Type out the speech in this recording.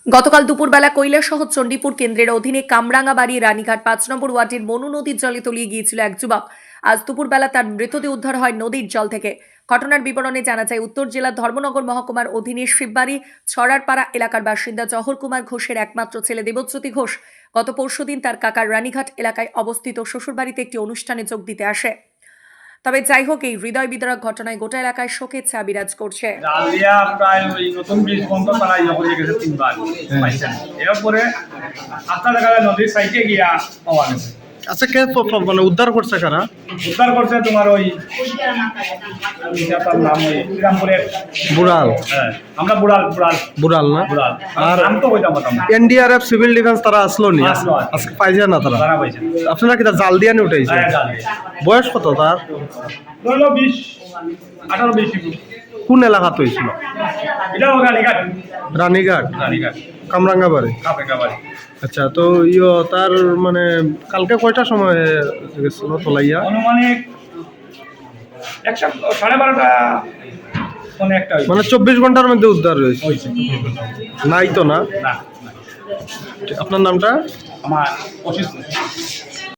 গতকাল দুপুরবেলা কৈলাসহর চণ্ডীপুর কেন্দ্রের অধীনে কামরাঙ্গাবাড়ি রানীঘাট ৫ নম্বর ওয়ার্ডের মনু নদীর জলে তলিয়ে গিয়েছিল এক যুবক। আজ দুপুরবেলা তার মৃতদেহ উদ্ধার হয় নদীর জল থেকে। ঘটনার বিবরণে জানা যায়, উত্তর জেলার ধর্মনগর মহকুমার অধীনে শিববাড়ি ছড়ারপাড়া এলাকার বাসিন্দা জহর কুমার ঘোষের একমাত্র ছেলে দেবজ্যোতি ঘোষ গত পরশুদিন তার কাকার রানীঘাট এলাকায় অবস্থিত শ্বশুরবাড়িতে একটি অনুষ্ঠানে যোগ দিতে আসে। তবে যাই হোক, এই হৃদয় বিদারক ঘটনায় গোটা এলাকায় শোকের ছায়া বিরাজ করছে। ডালিয়া প্রায় ওই নতুন ব্রিজ বন্ধ করা হয়ে গেছে 3 বার পাইছেন। এরপরে আপনার দেখা যায় নদীর সাইডে গিয়া পাওয়া গেছে। আচ্ছা, কে মানে উদ্ধার করছে কারা? উদ্ধার করছে তোমার ওই তার নাম ওই শ্রীরামপুরের বুড়াল। হ্যাঁ, আমরা বুড়াল বুড়াল বুড়াল না? বুড়াল আর আর নাম তো ওইটা মতাম এনডিআরএফ সিভিল ডিফেন্স তারা আসলো নি? আসলো। আজকে পাইছে না তারা? তারা পাইছেন। আপনারা কি জাল দিয়ে নিয়ে উঠাইছে? হ্যাঁ, জাল। বয়স কত তার? ধরলো 20 18 20। কোন এলাকাতে হয়েছিল? এটা রানীঘাট রানীঘাট, রানীঘাট কামরাঙ্গাবাড়ি। কাপড়াবাড়ি। আচ্ছা, তো তার মানে কালকে কয়টার সময় গেছিল তোলাইয়া? অনুমানিক 12:30 মানে একটা মানে 24 ঘন্টার মধ্যে উদ্ধার হয়েছে? হয়েছে। নাই তো না? না, আপনার নামটা? আমার অসুস্থ।